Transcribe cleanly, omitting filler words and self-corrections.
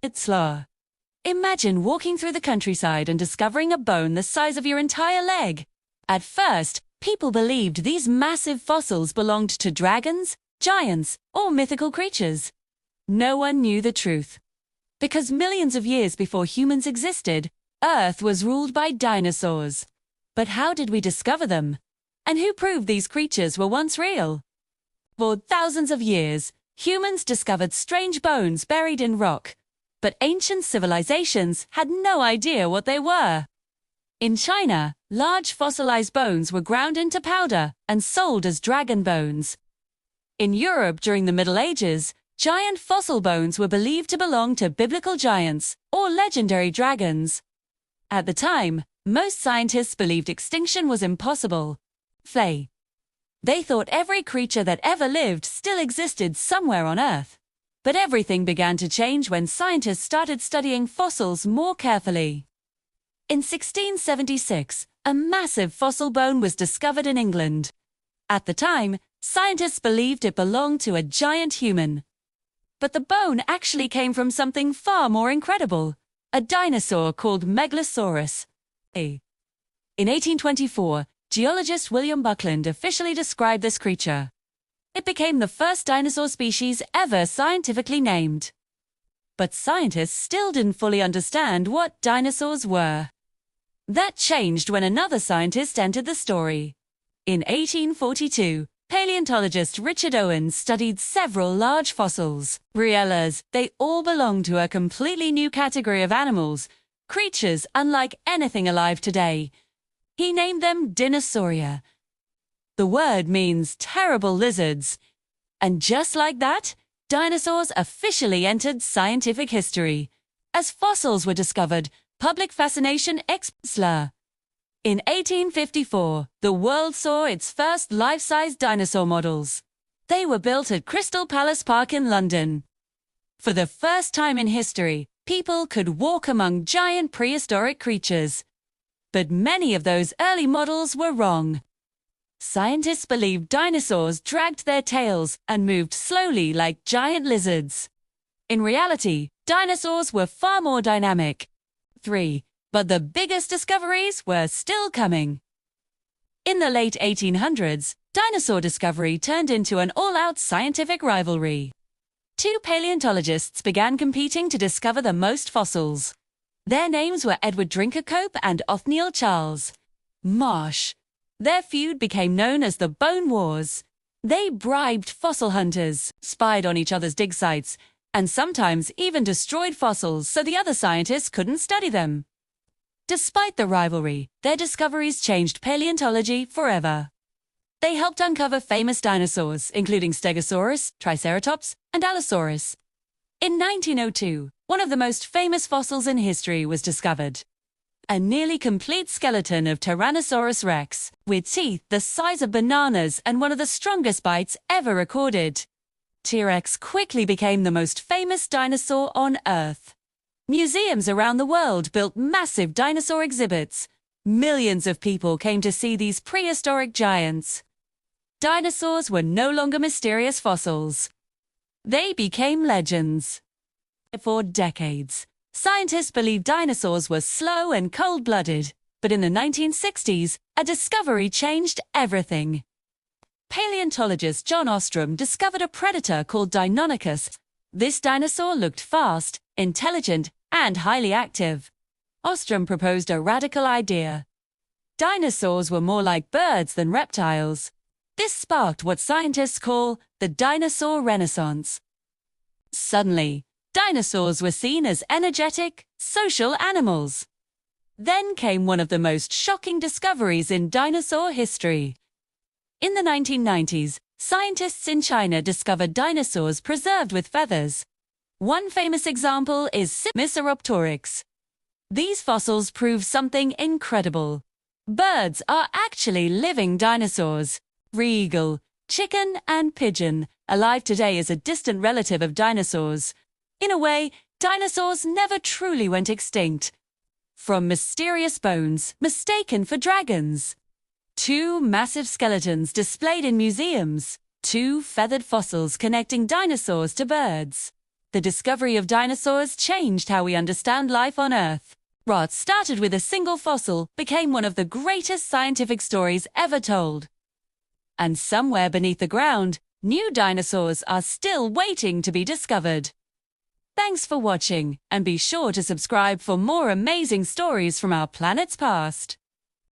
It's law. Imagine walking through the countryside and discovering a bone the size of your entire leg. At first, people believed these massive fossils belonged to dragons, giants, or mythical creatures. No one knew the truth. Because millions of years before humans existed, Earth was ruled by dinosaurs. But how did we discover them? And who proved these creatures were once real? For thousands of years, humans discovered strange bones buried in rock, but ancient civilizations had no idea what they were. In China, large fossilized bones were ground into powder and sold as dragon bones. In Europe during the Middle Ages, giant fossil bones were believed to belong to biblical giants or legendary dragons. At the time, most scientists believed extinction was impossible. They thought every creature that ever lived still existed somewhere on Earth. But everything began to change when scientists started studying fossils more carefully. In 1676, a massive fossil bone was discovered in England. At the time, scientists believed it belonged to a giant human. But the bone actually came from something far more incredible, a dinosaur called Megalosaurus. In 1824, geologist William Buckland officially described this creature. It became the first dinosaur species ever scientifically named. But scientists still didn't fully understand what dinosaurs were. That changed when another scientist entered the story. In 1842, paleontologist Richard Owen studied several large fossils. Rivalries, they all belong to a completely new category of animals, creatures unlike anything alive today. He named them Dinosauria. The word means terrible lizards. And just like that, dinosaurs officially entered scientific history. As fossils were discovered, public fascination exploded. In 1854, the world saw its first life-size dinosaur models. They were built at Crystal Palace Park in London. For the first time in history, people could walk among giant prehistoric creatures. But many of those early models were wrong. Scientists believed dinosaurs dragged their tails and moved slowly like giant lizards. In reality, dinosaurs were far more dynamic. But the biggest discoveries were still coming. In the late 1800s, dinosaur discovery turned into an all-out scientific rivalry. Two paleontologists began competing to discover the most fossils. Their names were Edward Drinkercope and Othniel Charles Marsh. Their feud became known as the Bone Wars. They bribed fossil hunters, spied on each other's dig sites, and sometimes even destroyed fossils so the other scientists couldn't study them. Despite the rivalry, their discoveries changed paleontology forever. They helped uncover famous dinosaurs, including Stegosaurus, Triceratops, and Allosaurus. In 1902, one of the most famous fossils in history was discovered. A nearly complete skeleton of Tyrannosaurus rex, with teeth the size of bananas and one of the strongest bites ever recorded. T-Rex quickly became the most famous dinosaur on Earth. Museums around the world built massive dinosaur exhibits. Millions of people came to see these prehistoric giants. Dinosaurs were no longer mysterious fossils. They became legends. For decades, scientists believed dinosaurs were slow and cold-blooded, but in the 1960s, a discovery changed everything. Paleontologist John Ostrom discovered a predator called Deinonychus. This dinosaur looked fast, intelligent, and highly active. Ostrom proposed a radical idea. Dinosaurs were more like birds than reptiles. This sparked what scientists call the dinosaur renaissance. Suddenly, dinosaurs were seen as energetic, social animals. Then came one of the most shocking discoveries in dinosaur history. In the 1990s, scientists in China discovered dinosaurs preserved with feathers. One famous example is Simisauropteryx. These fossils prove something incredible. Birds are actually living dinosaurs. Eagle, chicken, and pigeon, alive today as a distant relative of dinosaurs. In a way, dinosaurs never truly went extinct. From mysterious bones, mistaken for dragons. Two massive skeletons displayed in museums. Two feathered fossils connecting dinosaurs to birds. The discovery of dinosaurs changed how we understand life on Earth. What started with a single fossil became one of the greatest scientific stories ever told. And somewhere beneath the ground, new dinosaurs are still waiting to be discovered. Thanks for watching, and be sure to subscribe for more amazing stories from our planet's past.